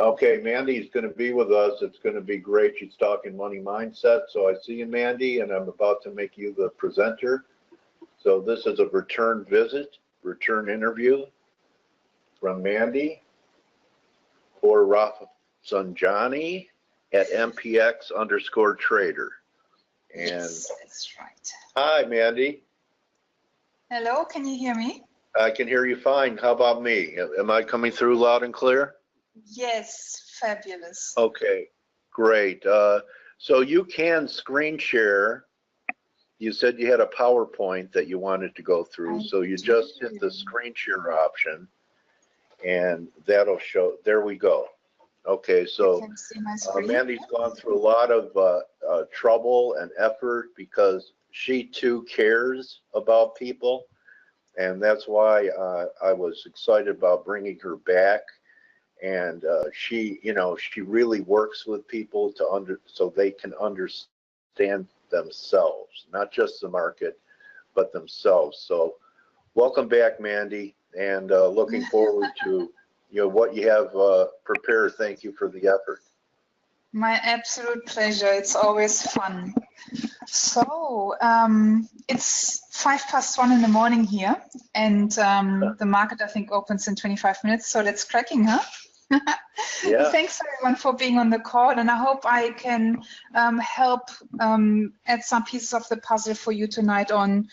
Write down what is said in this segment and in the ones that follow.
Okay, Mandy's going to be with us. It's going to be great. She's talking money mindset. So I see you, Mandy, and I'm about to make you the presenter. So this is a return visit, return interview from Mandy or Rafsanjani at MPX_trader. And yes, that's right. Hi, Mandy. Hello, can you hear me? I can hear you fine. How about me? Am I coming through loud and clear? Yes, fabulous. Okay, great. So you can screen share. You said you had a PowerPoint that you wanted to go through. So you just hit the screen share option and that'll show. There we go. Okay, so Mandy's gone through a lot of trouble and effort because she too cares about people. And that's why I was excited about bringing her back. And she, you know, she really works with people so they can understand themselves, not just the market, but themselves. So welcome back, Mandy, and looking forward to what you have prepared. Thank you for the effort. My absolute pleasure. It's always fun. So it's 1:05 in the morning here, and the market I think opens in 25 minutes. So let's cracking, huh? Yeah. Thanks everyone for being on the call, and I hope I can help add some pieces of the puzzle for you tonight on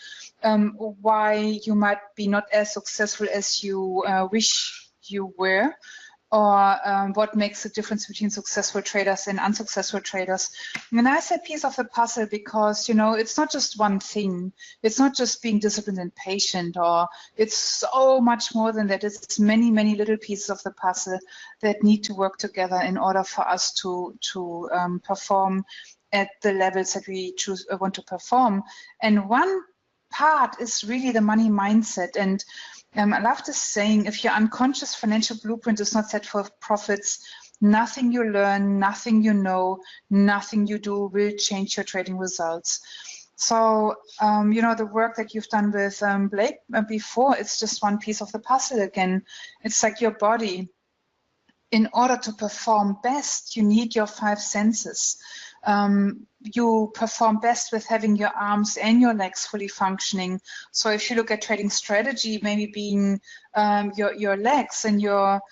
why you might be not as successful as you wish you were, or what makes the difference between successful traders and unsuccessful traders. And I say piece of the puzzle because, you know, it's not just one thing. It's not just being disciplined and patient, or it's so much more than that. It's many, many little pieces of the puzzle that need to work together in order for us to perform at the levels that we want to perform. And one part is really the money mindset. And I love this saying, if your unconscious financial blueprint is not set for profits, nothing you learn, nothing you know, nothing you do will change your trading results. So, you know, the work that you've done with Blake before, it's just one piece of the puzzle again. It's like your body. In order to perform best, you need your 5 senses. You perform best with having your arms and your legs fully functioning. So if you look at trading strategy, maybe being your legs, and your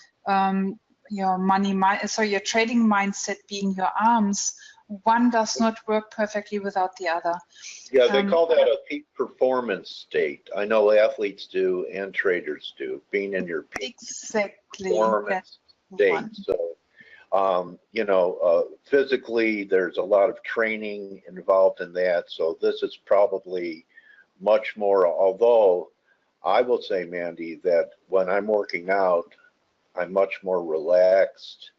your trading mindset being your arms, one does not work perfectly without the other. Yeah, they call that a peak performance state. I know athletes do and traders do, being in your peak performance state. So, you know, physically, there's a lot of training involved in that. So this is probably much more, although I will say, Mandy, that when I'm working out, I'm much more relaxed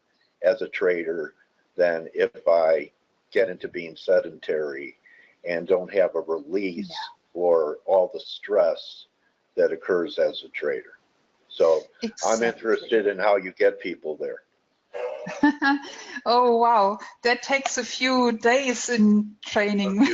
as a trader than if I get into being sedentary and don't have a release for all the stress that occurs as a trader. So I'm interested in how you get people there. Oh wow, that takes a few days in training.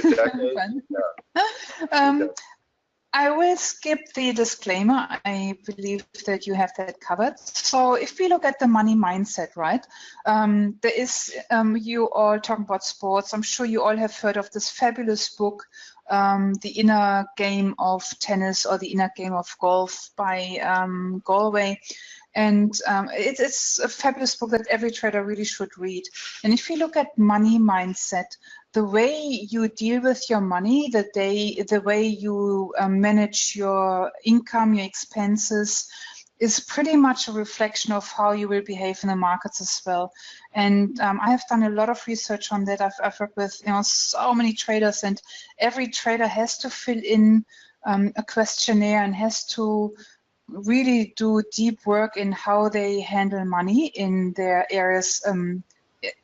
I will skip the disclaimer. I believe that you have that covered. So if we look at the money mindset, right, there is, you all talking about sports. I'm sure you all have heard of this fabulous book, The Inner Game of Tennis, or The Inner Game of Golf by Galway. And it's a fabulous book that every trader really should read. And if you look at money mindset, the way you deal with your money, the way you manage your income, your expenses, is pretty much a reflection of how you will behave in the markets as well. And I have done a lot of research on that. I've worked with so many traders, and every trader has to fill in a questionnaire and has to really do deep work in how they handle money in their areas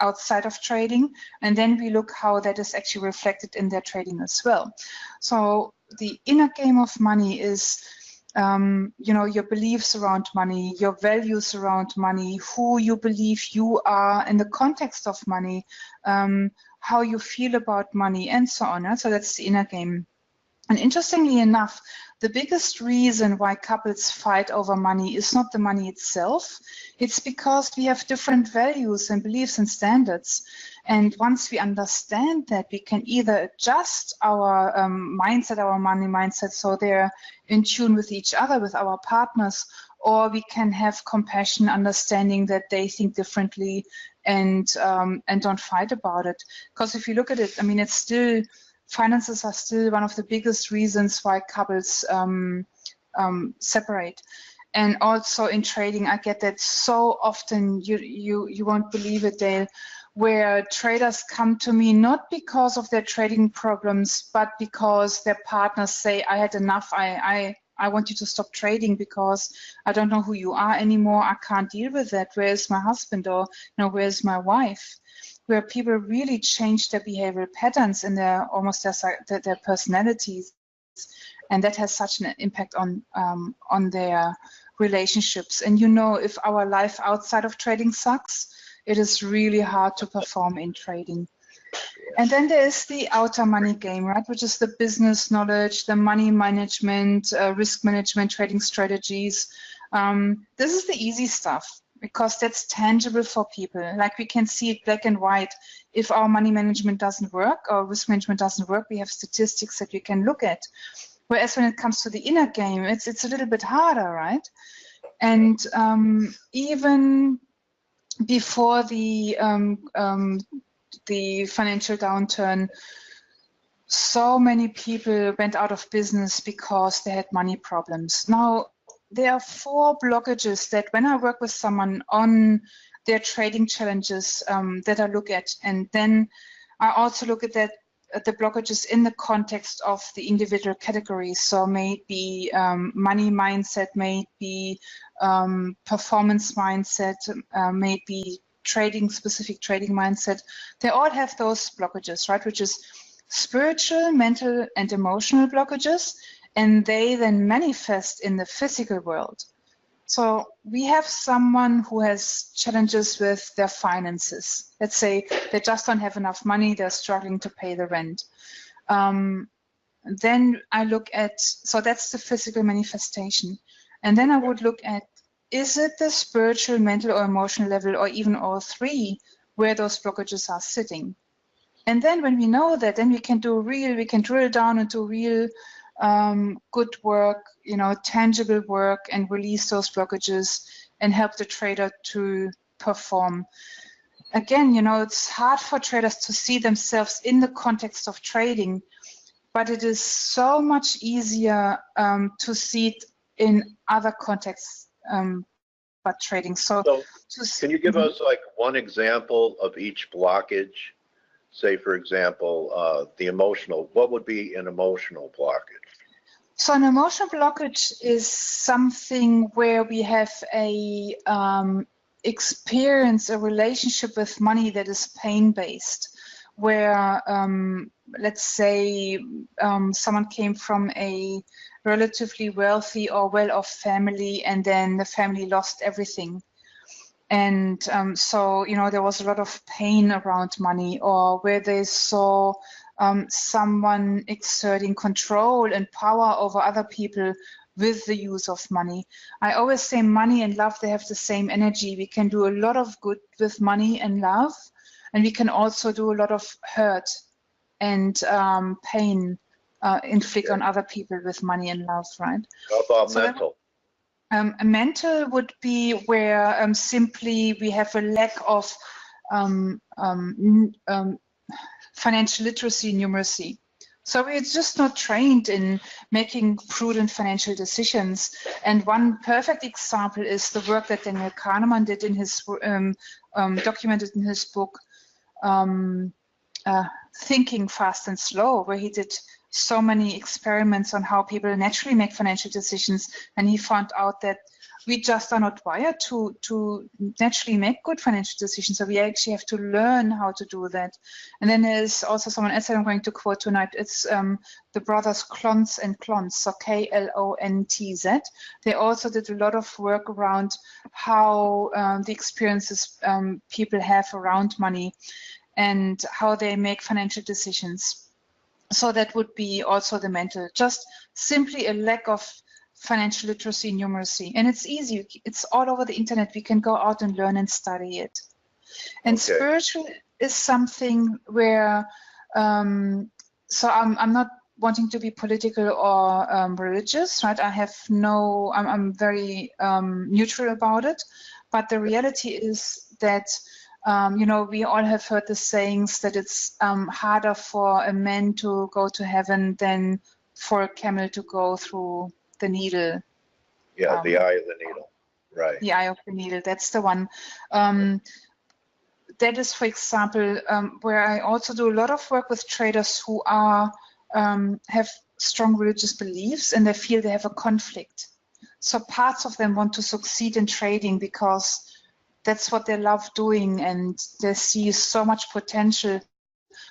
outside of trading, and then we look how that is actually reflected in their trading as well. So the inner game of money is you know, your beliefs around money, your values around money, who you believe you are in the context of money, how you feel about money, and so on. So that's the inner game. And interestingly enough, the biggest reason why couples fight over money is not the money itself. It's because we have different values and beliefs and standards. And once we understand that, we can either adjust our mindset, our money mindset, so they're in tune with each other, with our partners, or we can have compassion, understanding that they think differently, and don't fight about it. Because if you look at it, I mean, it's still, finances are still one of the biggest reasons why couples separate. And also in trading, I get that so often. You won't believe it, Dale, where traders come to me not because of their trading problems, but because their partners say, I had enough, I want you to stop trading because I don't know who you are anymore, I can't deal with that, where's my husband, or where's my wife? Where people really change their behavioral patterns in their personalities, and that has such an impact on their relationships. And if our life outside of trading sucks, it is really hard to perform in trading. And then there is the outer money game, right, which is the business knowledge, the money management, risk management, trading strategies. This is the easy stuff because that's tangible for people. Like we can see it black and white. If our money management doesn't work or risk management doesn't work, we have statistics that we can look at. Whereas when it comes to the inner game, it's a little bit harder, right? And even before the financial downturn, so many people went out of business because they had money problems. Now, there are 4 blockages that when I work with someone on their trading challenges that I look at, and then I also look at the blockages in the context of the individual categories. So maybe money mindset, maybe performance mindset, maybe specific trading mindset. They all have those blockages, right? Which is spiritual, mental, and emotional blockages, and they then manifest in the physical world. So we have someone who has challenges with their finances. Let's say they just don't have enough money, they're struggling to pay the rent. Then I look at, so that's the physical manifestation. And then I would look at, is it the spiritual, mental, or emotional level, or even all 3, where those blockages are sitting? And then when we know that, then we can drill down into real good work, tangible work, and release those blockages and help the trader to perform. Again, it's hard for traders to see themselves in the context of trading, but it is so much easier to see it in other contexts but trading. So can you give us like one example of each blockage? Say, for example, the emotional, what would be an emotional blockage? So an emotional blockage is something where we have a experience, a relationship with money that is pain-based, where let's say someone came from a relatively wealthy or well-off family, and then the family lost everything. And so, there was a lot of pain around money, or where they saw someone exerting control and power over other people with the use of money. I always say money and love, they have the same energy. We can do a lot of good with money and love, and we can also do a lot of hurt and pain inflict on other people with money and love, right? How about mental? Mental would be where simply we have a lack of financial literacy, numeracy. So we're just not trained in making prudent financial decisions. And one perfect example is the work that Daniel Kahneman did in his documented in his book, Thinking Fast and Slow, where he did so many experiments on how people naturally make financial decisions, and he found out that we just are not wired to naturally make good financial decisions. So we actually have to learn how to do that. And then there's also someone else that I'm going to quote tonight. It's the brothers Klontz and Klontz, so K-L-O-N-T-Z. They also did a lot of work around how the experiences people have around money and how they make financial decisions. So that would be also the mental, just simply a lack of financial literacy and numeracy. And it's easy. It's all over the internet. We can go out and learn and study it. And Okay. spiritual is something where, so I'm not wanting to be political or religious, right? I have no, I'm very neutral about it. But the reality is that, you know, we all have heard the sayings that it's harder for a man to go to heaven than for a camel to go through the needle. Yeah, the eye of the needle, right. The eye of the needle, that's the one. That is, for example, where I also do a lot of work with traders who are have strong religious beliefs and they feel they have a conflict. So parts of them want to succeed in trading because that's what they love doing and they see so much potential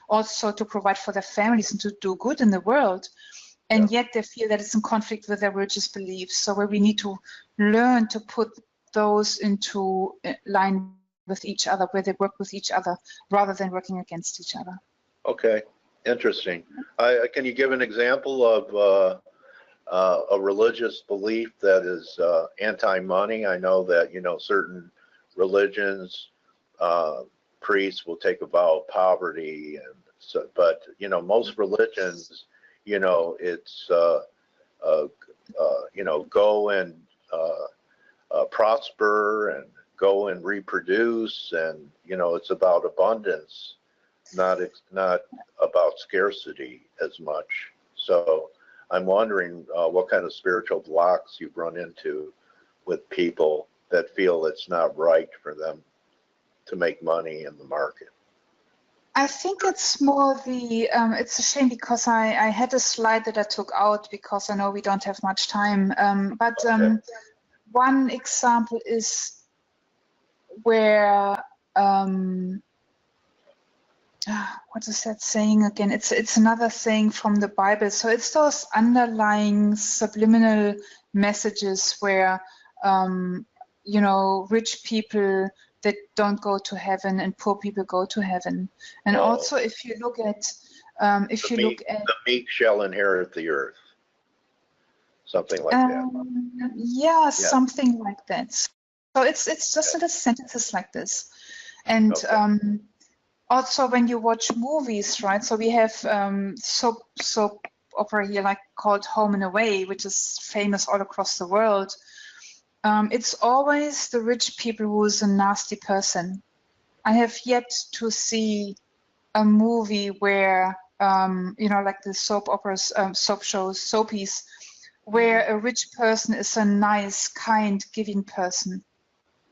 also to provide for their families and to do good in the world. And yet they feel that it's in conflict with their religious beliefs. So where we need to learn to put those into line with each other, where they work with each other rather than working against each other. Okay, interesting. Can you give an example of a religious belief that is anti-money? I know that, you know, certain religions, priests will take a vow of poverty, and so, but you know, most religions, you know, it's you know, go and prosper and go and reproduce, and you know, it's about abundance, not about scarcity as much. So I'm wondering what kind of spiritual blocks you've run into with people that feel it's not right for them to make money in the market. I think it's more the, it's a shame because I had a slide that I took out because I know we don't have much time. Okay. One example is where, what is that saying again? It's another saying from the Bible. So it's those underlying subliminal messages where, you know, rich people that don't go to heaven and poor people go to heaven. And also, if you look at, the meek shall inherit the earth, something like that. Yeah, something like that. So it's just little sentences like this, and also when you watch movies, right? So we have soap opera here, like called Home and Away, which is famous all across the world. It's always the rich people who's a nasty person. I have yet to see a movie where, you know, like the soap operas, soap shows, soapies, where a rich person is a nice, kind, giving person.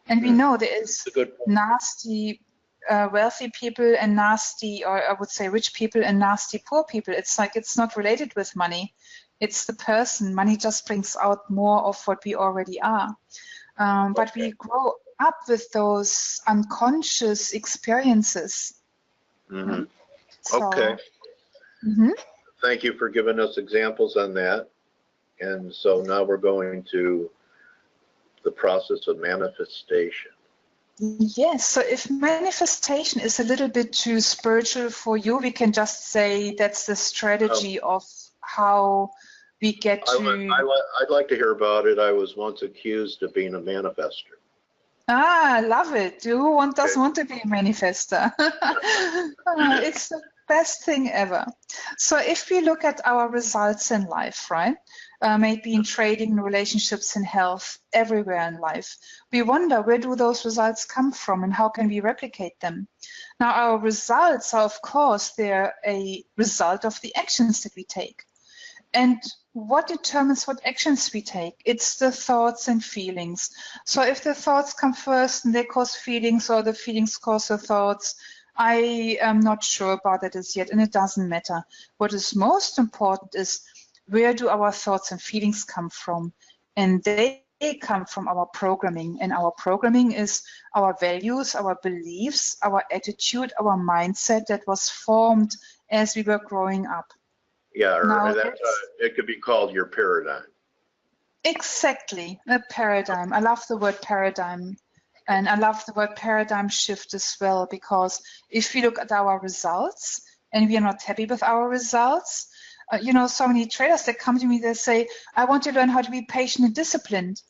And we know there is nasty, wealthy people and nasty, or I would say rich people and nasty poor people. It's like it's not related with money. It's the person. Money just brings out more of what we already are. But we grow up with those unconscious experiences. Mm-hmm. Okay. Thank you for giving us examples on that. And so now we're going to the process of manifestation. Yes, so if manifestation is a little bit too spiritual for you, we can just say that's the strategy of how we get to... I'd like to hear about it. I was once accused of being a manifester. Ah, I love it. Who doesn't want to be a manifester? It's the best thing ever. So if we look at our results in life, right? Maybe in trading, relationships, and health, everywhere in life, we wonder, where do those results come from and how can we replicate them? Now, our results are, of course, they're a result of the actions that we take. And what determines what actions we take? It's the thoughts and feelings. So if the thoughts come first and they cause feelings, or the feelings cause the thoughts, I am not sure about that as yet, and it doesn't matter. What is most important is, where do our thoughts and feelings come from? And they come from our programming. And our programming is our values, our beliefs, our attitude, our mindset that was formed as we were growing up. Yeah, or it could be called your paradigm. Exactly, a paradigm. I love the word paradigm. And I love the word paradigm shift as well, because if we look at our results, and we are not happy with our results. You know, so many traders that come to me, they say, I want to learn how to be patient and disciplined.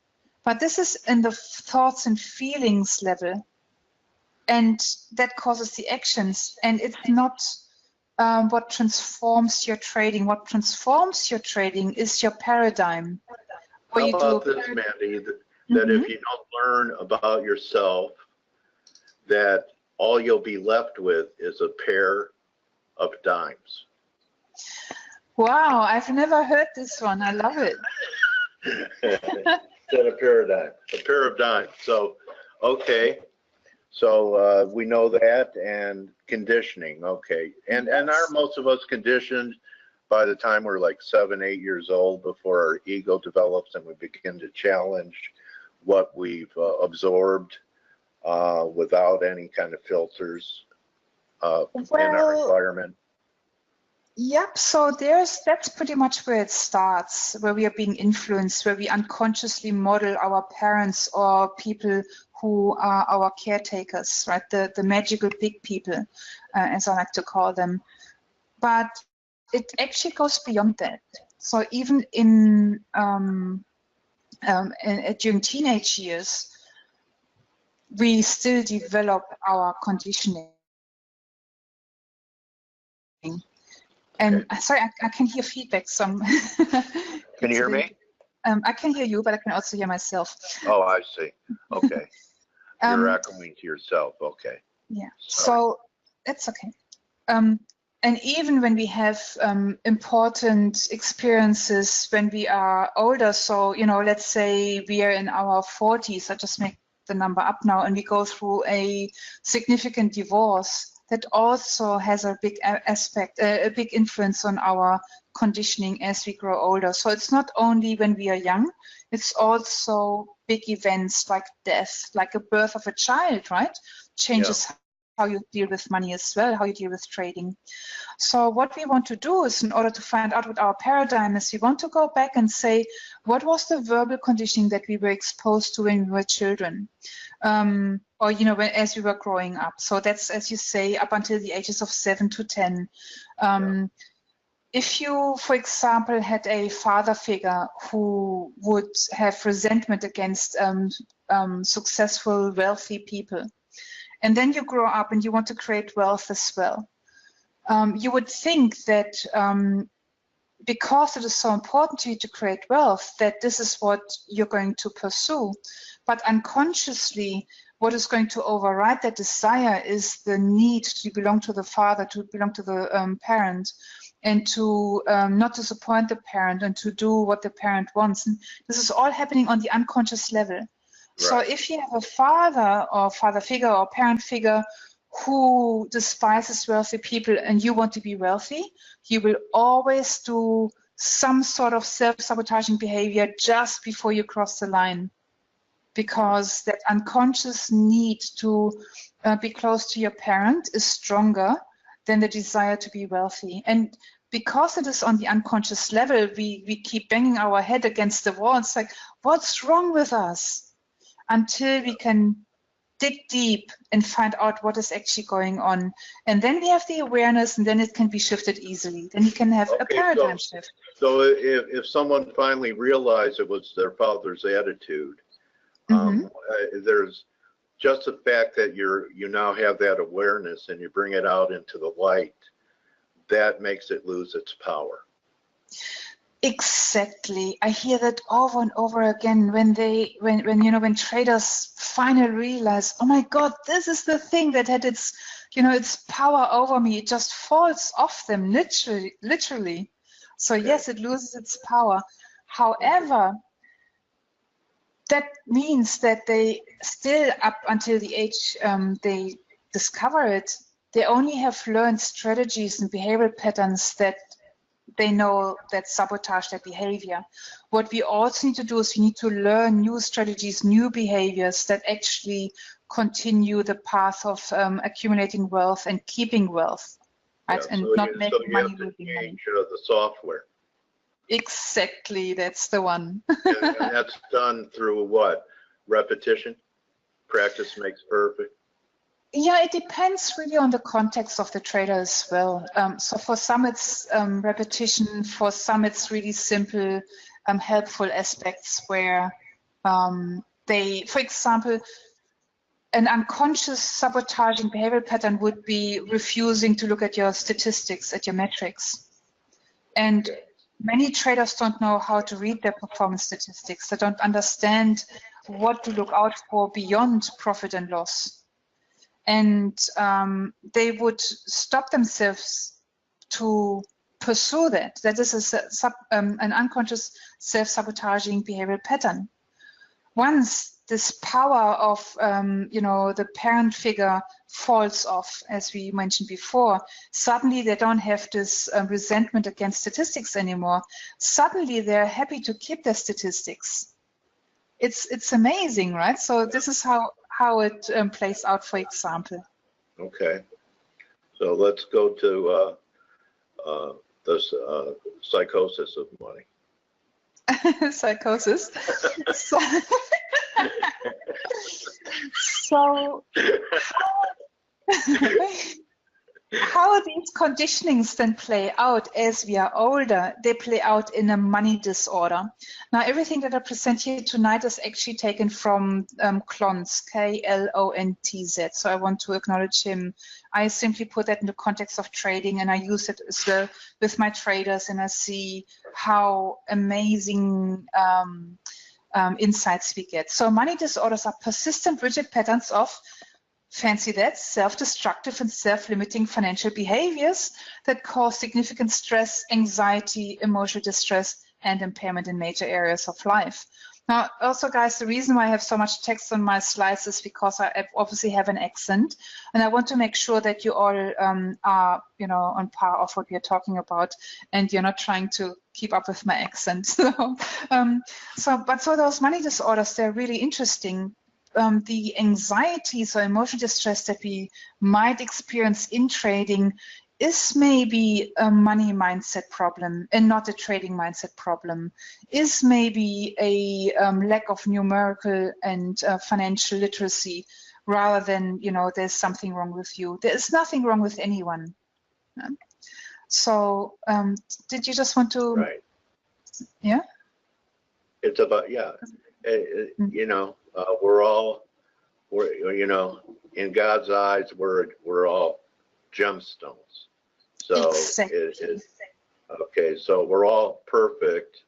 But this is in the thoughts and feelings level. And that causes the actions. And it's not what transforms your trading. What transforms your trading is your paradigm. How about this, Mandy, that if you don't learn about yourself, that all you'll be left with is a pair of dimes. Wow, I've never heard this one. I love it. Instead of paradigm, a pair of dimes. So, okay. So we know that, and conditioning, okay. And are most of us conditioned by the time we're like 7, 8 years old before our ego develops and we begin to challenge what we've absorbed without any kind of filters in our environment? Yep, so that's pretty much where it starts, where we are being influenced, where we unconsciously model our parents or people who are our caretakers, right? The magical big people, as I like to call them. But it actually goes beyond that. So even during teenage years, we still develop our conditioning. And sorry, I can hear feedback. Can you hear me? I can hear you, but I can also hear myself. Oh, I see. Okay. You're echoing to yourself. Okay. Yeah. Sorry. So that's okay. And even when we have important experiences when we are older, so, you know, let's say we are in our 40s, I just make the number up now, and we go through a significant divorce, that also has a big aspect, a big influence on our conditioning as we grow older. So it's not only when we are young, it's also big events like death, like a birth of a child, right? Changes how you deal with money as well, how you deal with trading. So what we want to do is, in order to find out what our paradigm is, we want to go back and say, what was the verbal conditioning that we were exposed to when we were children? Or, you know, as we were growing up. So that's, as you say, up until the ages of 7 to 10. If you, for example, had a father figure who would have resentment against successful, wealthy people, and then you grow up and you want to create wealth as well, you would think that because it is so important to you to create wealth, that this is what you're going to pursue. But unconsciously, what is going to override that desire is the need to belong to the father, to belong to the parent, and to not disappoint the parent, and to do what the parent wants. And this is all happening on the unconscious level. Right. So if you have a father or father figure or parent figure who despises wealthy people and you want to be wealthy, you will always do some sort of self-sabotaging behavior just before you cross the line, because that unconscious need to be close to your parent is stronger than the desire to be wealthy. And because it is on the unconscious level, we keep banging our head against the wall. It's like, what's wrong with us? Until we can dig deep and find out what is actually going on. And then we have the awareness, and then it can be shifted easily. Then you can have a paradigm shift. So if someone finally realized it was their father's attitude, there's just the fact that you now have that awareness and you bring it out into the light, that makes it lose its power. Exactly. I hear that over and over again when traders finally realize, oh my God, this is the thing that had its power over me. It just falls off them, literally. So yes, it loses its power. However, that means that they still, up until the age they discover it, they only have learned strategies and behavioral patterns that they know that sabotage their behavior. What we also need to do is we need to learn new strategies, new behaviors that actually continue the path of accumulating wealth and keeping wealth, right? Yeah, and so not making money, losing money. The software. Exactly, that's the one. and that's done through what? Repetition? Practice makes perfect? Yeah, it depends really on the context of the trader as well. So for some it's repetition, for some it's really simple, helpful aspects where they, for example, an unconscious sabotaging behavioral pattern would be refusing to look at your statistics, at your metrics. And many traders don't know how to read their performance statistics. They don't understand what to look out for beyond profit and loss. And they would stop themselves to pursue that. That is an unconscious self-sabotaging behavioral pattern. Once this power of the parent figure falls off, as we mentioned before, suddenly they don't have this resentment against statistics anymore. Suddenly they're happy to keep their statistics. It's amazing, right? So this is how it plays out, for example. Okay, so let's go to this psychosis of money. Psychosis. So how these conditionings then play out as we are older, they play out in a money disorder. Now, everything that I present here tonight is actually taken from Klontz, K-L-O-N-T-Z. So I want to acknowledge him. I simply put that in the context of trading, and I use it as well with my traders, and I see how amazing insights we get. So money disorders are persistent, rigid patterns of, fancy that, self-destructive and self-limiting financial behaviors that cause significant stress, anxiety, emotional distress, and impairment in major areas of life. Now, also, guys, the reason why I have so much text on my slides is because I obviously have an accent, and I want to make sure that you all are, on par of what we are talking about, and you're not trying to keep up with my accent. So those money disorders, they're really interesting. The anxieties or emotional distress that we might experience in trading is maybe a money mindset problem and not a trading mindset problem, is maybe a lack of numerical and financial literacy rather than, there's something wrong with you. There is nothing wrong with anyone. So did you just want to? Right. Yeah? It's about, yeah. We're in God's eyes, we're all gemstones. So exactly. Okay, so we're all perfect,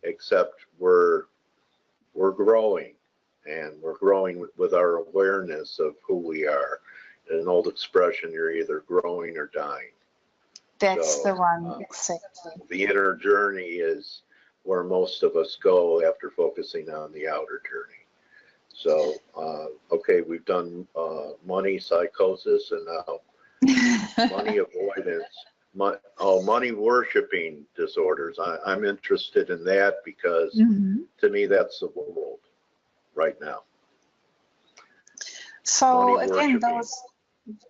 except we're growing, and we're growing with our awareness of who we are. An old expression, you're either growing or dying. That's the one, exactly. The inner journey is where most of us go after focusing on the outer journey. So, okay, we've done money psychosis, and now money avoidance, money worshiping disorders. I'm interested in that because to me that's the world right now. So again,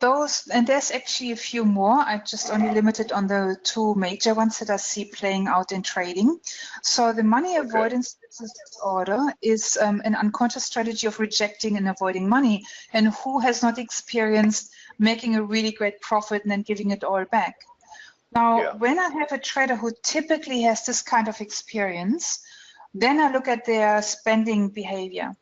those, and there's actually a few more. I just only limited on the two major ones that I see playing out in trading. So the money avoidance disorder is an unconscious strategy of rejecting and avoiding money. And who has not experienced making a really great profit and then giving it all back? Now, when I have a trader who typically has this kind of experience, then I look at their spending behavior.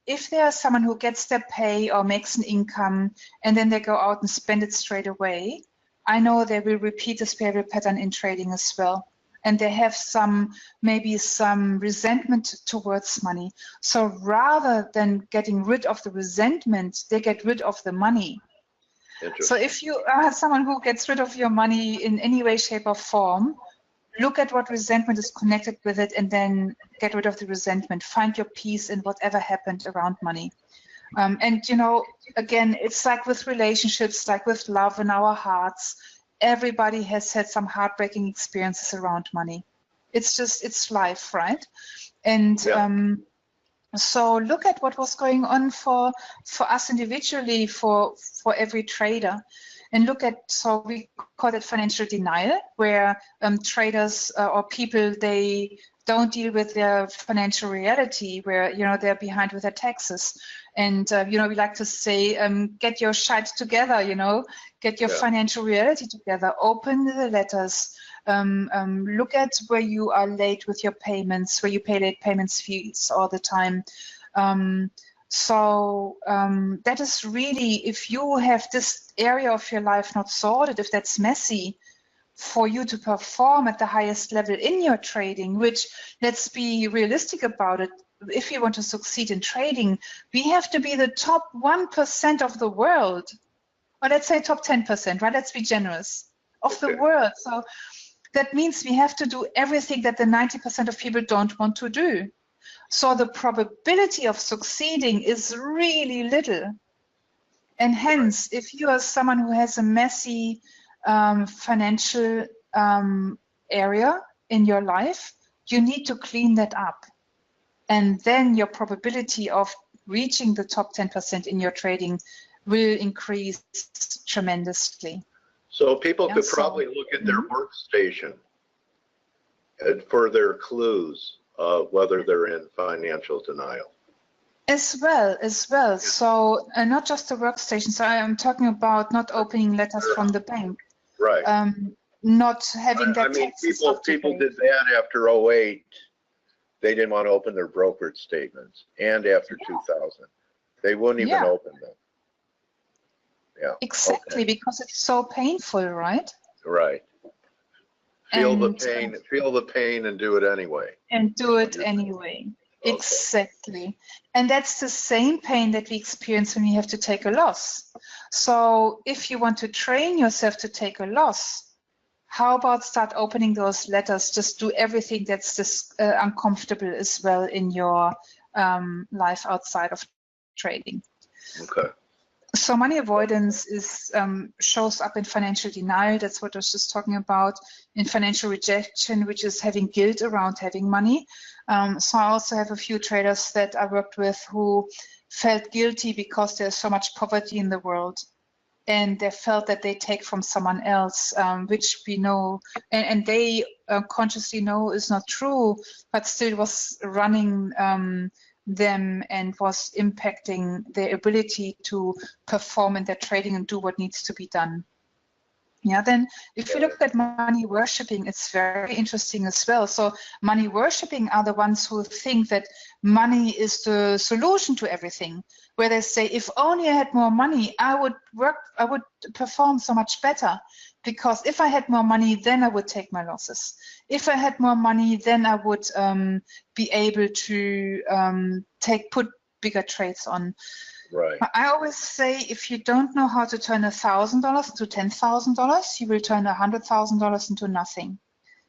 If there's someone who gets their pay or makes an income and then they go out and spend it straight away, I know they will repeat this behavioral pattern in trading as well. And they have maybe some resentment towards money. So rather than getting rid of the resentment, they get rid of the money. So if you are someone who gets rid of your money in any way, shape, or form, look at what resentment is connected with it and then get rid of the resentment. Find your peace in whatever happened around money. And, again, it's like with relationships, like with love in our hearts. Everybody has had some heartbreaking experiences around money. It's life, right? And so look at what was going on for us individually, for every trader. And look at, so we call it financial denial, where traders or people, they don't deal with their financial reality, where they're behind with their taxes. And you know, we like to say, get your shite together, you know, get your financial reality together, open the letters, look at where you are late with your payments, where you pay late payments fees all the time. So that is really, if you have this area of your life not sorted, if that's messy, for you to perform at the highest level in your trading, which, let's be realistic about it, if you want to succeed in trading, we have to be the top 1% of the world, or let's say top 10%, right? Let's be generous, of the world. So that means we have to do everything that the 90% of people don't want to do. So the probability of succeeding is really little. And hence, if you are someone who has a messy financial area in your life, you need to clean that up. And then your probability of reaching the top 10% in your trading will increase tremendously. So people could probably look at their workstation for their clues of whether they're in financial denial. As well. So not just the workstation. So I'm talking about not opening letters from the bank. Right. Not having that. I mean, people did that after 2008. They didn't want to open their brokerage statements, and after 2000, they wouldn't even open them. Yeah. Exactly, because it's so painful, right? Right. Feel the pain, and do it anyway. And do it anyway. Okay. Exactly. And that's the same pain that we experience when we have to take a loss. So if you want to train yourself to take a loss, how about start opening those letters? Just do everything that's just uncomfortable as well in your life outside of trading. Okay. So money avoidance is shows up in financial denial. That's what I was just talking about. In financial rejection, which is having guilt around having money. So I also have a few traders that I worked with who felt guilty because there's so much poverty in the world, and they felt that they take from someone else, which we know, and they consciously know is not true, but still was running them and was impacting their ability to perform in their trading and do what needs to be done. Yeah, then if you look at money worshipping, it's very interesting as well. So money worshipping are the ones who think that money is the solution to everything, where they say, if only I had more money, I would perform so much better, because if I had more money, then I would take my losses. If I had more money, then I would be able to put bigger trades on. Right. I always say, if you don't know how to turn $1,000 into $10,000, you will turn $100,000 into nothing.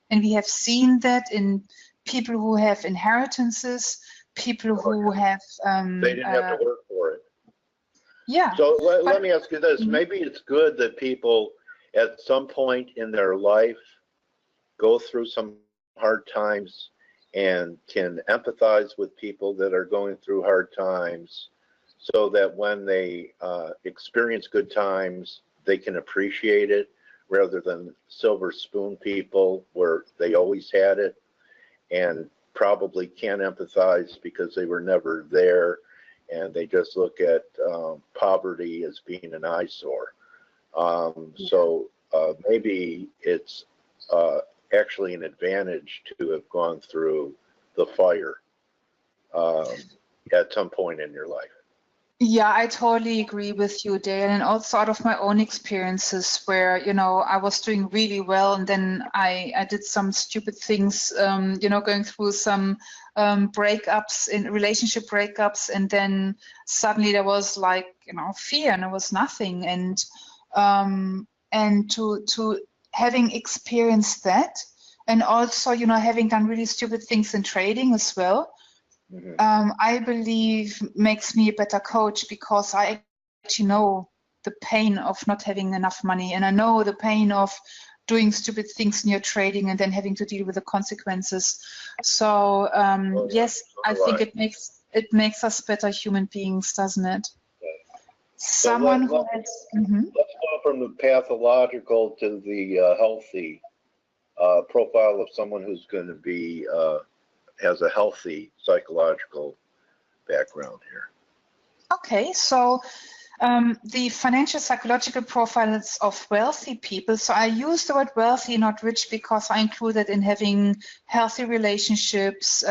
And we have seen that in people who have inheritances, people who have... they didn't have to work for it. Yeah. So let me ask you this. Maybe it's good that people at some point in their life go through some hard times and can empathize with people that are going through hard times, so that when they experience good times, they can appreciate it, rather than silver spoon people where they always had it and probably can't empathize because they were never there, and they just look at poverty as being an eyesore. So maybe it's actually an advantage to have gone through the fire at some point in your life. Yeah, I totally agree with you, Dale. And also out of my own experiences where, you know, I was doing really well, and then I did some stupid things, you know, going through some breakups, in relationship breakups, and then suddenly there was like, you know, fear, and there was nothing. And to having experienced that, and also, you know, having done really stupid things in trading as well, I believe makes me a better coach, because I actually know the pain of not having enough money, and I know the pain of doing stupid things in your trading and then having to deal with the consequences. So yes, I think it makes us better human beings, doesn't it? Someone who has. Let's go from the pathological to the healthy profile of someone who's going to be has a healthy psychological background here. Okay, so the financial psychological profiles of wealthy people. So I use the word wealthy, not rich, because I include it in having healthy relationships,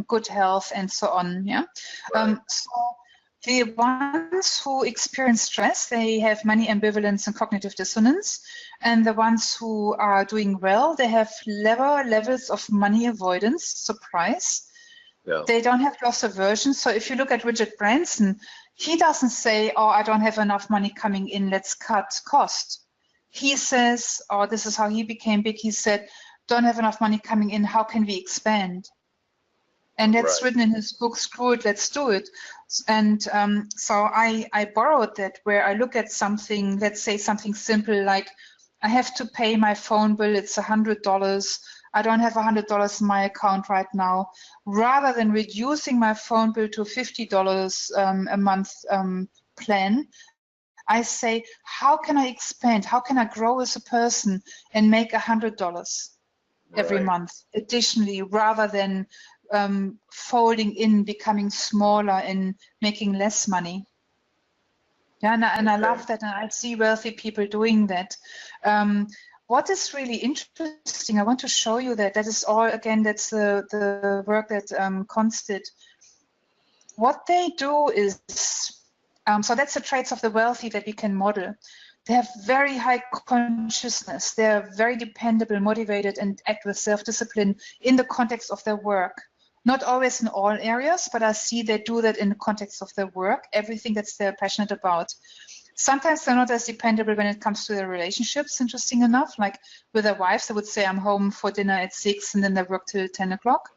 good health, and so on. Yeah. Right. So the ones who experience stress, they have money ambivalence and cognitive dissonance. And the ones who are doing well, they have lower levels of money avoidance, surprise. Yeah. They don't have loss aversion. So if you look at Richard Branson, he doesn't say, oh, I don't have enough money coming in, let's cut cost. He says, oh, this is how he became big. He said, don't have enough money coming in, how can we expand? And that's written in his book, Screw It, Let's Do It. And so I borrowed that, where I look at something, let's say something simple like, I have to pay my phone bill, it's $100. I don't have $100 in my account right now. Rather than reducing my phone bill to $50 a month plan, I say, how can I expand? How can I grow as a person and make $100 every month additionally, rather than folding in, becoming smaller and making less money? Yeah, and I love that, and I see wealthy people doing that. What is really interesting, I want to show you that. That is all, again, that's the work that Cons did. What they do is, so that's the traits of the wealthy that we can model. They have very high consciousness. They're very dependable, motivated, and act with self-discipline in the context of their work. Not always in all areas, but I see they do that in the context of their work, everything that they're passionate about. Sometimes they're not as dependable when it comes to their relationships, interesting enough. Like with their wives, they would say, I'm home for dinner at 6, and then they work till 10 o'clock.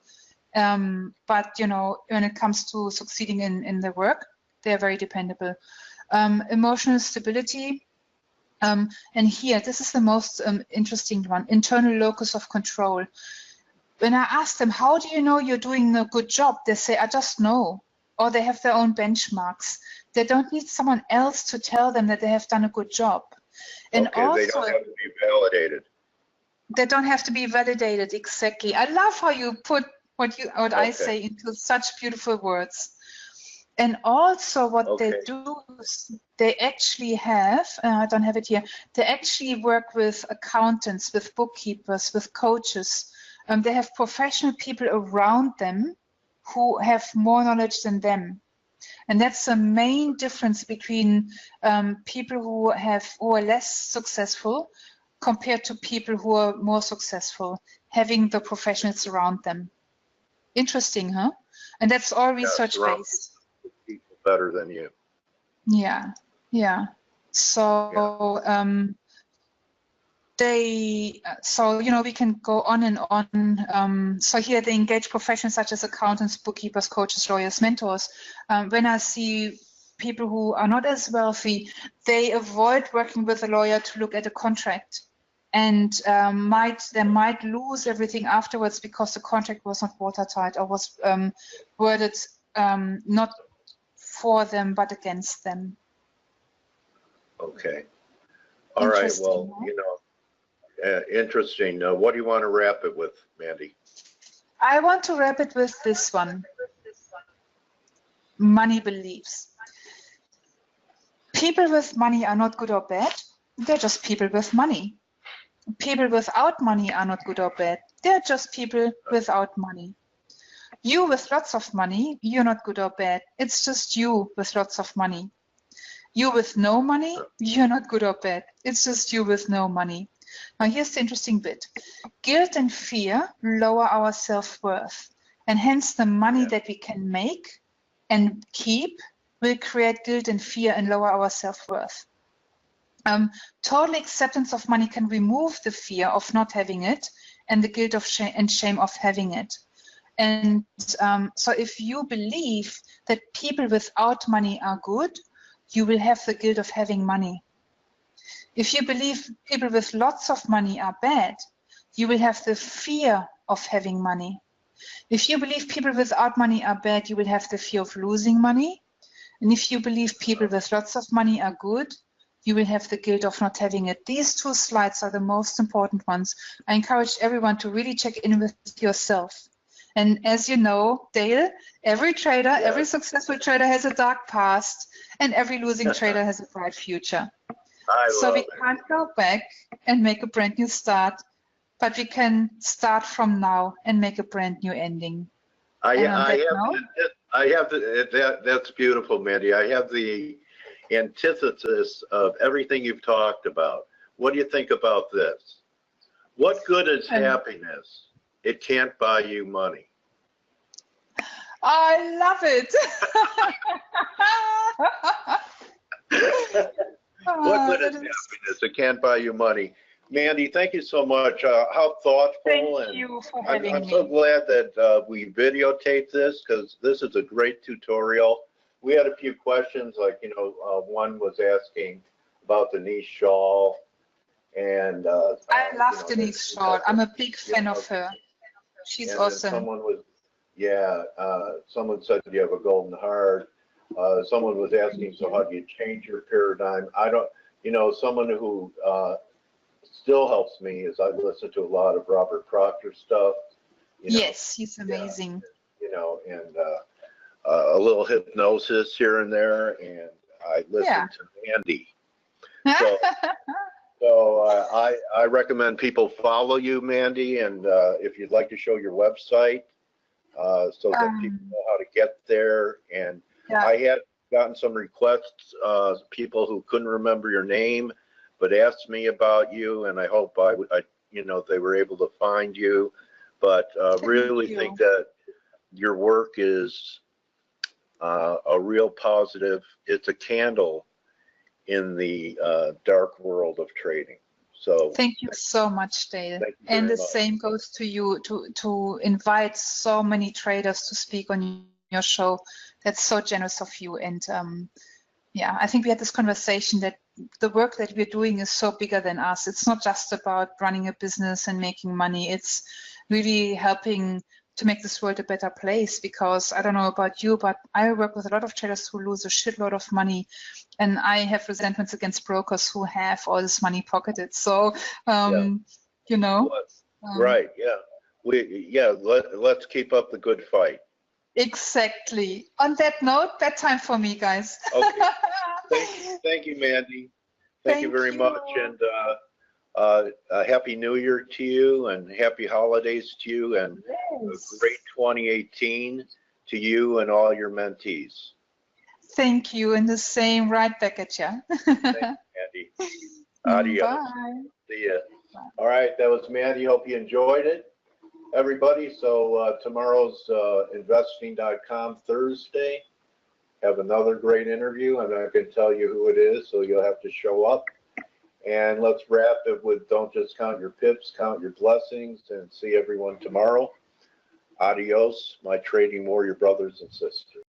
But, you know, when it comes to succeeding in their work, they're very dependable. Emotional stability. And here, this is the most interesting one, internal locus of control. When I ask them, how do you know you're doing a good job? They say, I just know. Or they have their own benchmarks. They don't need someone else to tell them that they have done a good job. And okay, also, they don't have to be validated. They don't have to be validated, exactly. I love how you put what I say into such beautiful words. And also what they do is they actually have, I don't have it here, they actually work with accountants, with bookkeepers, with coaches. They have professional people around them who have more knowledge than them. And that's the main difference between people who are less successful compared to people who are more successful, having the professionals around them. Interesting, huh? And that's all research-based. People better than you. Yeah, yeah. So so, you know, we can go on and on. So here they engage professions such as accountants, bookkeepers, coaches, lawyers, mentors. When I see people who are not as wealthy, they avoid working with a lawyer to look at a contract, and they might lose everything afterwards because the contract was not watertight or was worded not for them but against them. Okay. All right. Well, you know. Interesting. What do you want to wrap it with, Mandy? I want to wrap it with this one. Money beliefs. People with money are not good or bad. They're just people with money. People without money are not good or bad. They're just people without money. You with lots of money, you're not good or bad. It's just you with lots of money. You with no money, you're not good or bad. It's just you with no money. Now here's the interesting bit. Guilt and fear lower our self-worth, and hence the money that we can make and keep will create guilt and fear and lower our self-worth. Total acceptance of money can remove the fear of not having it and the guilt of and shame of having it. And so if you believe that people without money are good, you will have the guilt of having money. If you believe people with lots of money are bad, you will have the fear of having money. If you believe people without money are bad, you will have the fear of losing money. And if you believe people with lots of money are good, you will have the guilt of not having it. These two slides are the most important ones. I encourage everyone to really check in with yourself And as you know, Dale, every trader, every successful trader has a dark past, and every losing trader has a bright future. So we can't go back and make a brand new start, but we can start from now and make a brand new ending. That's beautiful, Mandy. I have the antithesis of everything you've talked about. What do you think about this? What good is happiness? It can't buy you money. I love it. What good is happiness? It can't buy you money. Mandy, thank you so much. How thoughtful. Thank you for having me. I'm so glad that we videotaped this, because this is a great tutorial. We had a few questions, like, one was asking about Denise Shaw. And I love Denise Shaw. I'm a big fan of her. She's awesome. Someone said you have a golden heart. Someone was asking, so how do you change your paradigm? I don't, someone who still helps me is I listen to a lot of Robert Proctor stuff. Yes, he's amazing. And a little hypnosis here and there, and I listen to Mandi. So I recommend people follow you, Mandi, and if you'd like to show your website so that people know how to get there. And I had gotten some requests, people who couldn't remember your name, but asked me about you, and I hope they were able to find you. But really think that your work is a real positive. It's a candle in the dark world of trading. So thank you so much, Dale. And the same goes to you, to invite so many traders to speak on your show. That's so generous of you. And I think we had this conversation that the work that we're doing is so bigger than us. It's not just about running a business and making money. It's really helping to make this world a better place, because I don't know about you, but I work with a lot of traders who lose a shitload of money, and I have resentments against brokers who have all this money pocketed. So, right, let's keep up the good fight. Exactly. On that note, bedtime for me, guys. Okay. Thank you, Mandi. Thank you very much, and Happy New Year to you, and happy holidays to you, and a great 2018 to you and all your mentees. Thank you, and the same right back at you. Thanks, Mandi. Adios. Bye. See ya. All right, that was Mandi. Hope you enjoyed it, everybody. So tomorrow's investing.com Thursday. Have another great interview. I'm not going to tell you who it is, so you'll have to show up. And let's wrap it with don't just count your pips, count your blessings, and see everyone tomorrow. Adios, my trading warrior brothers and sisters.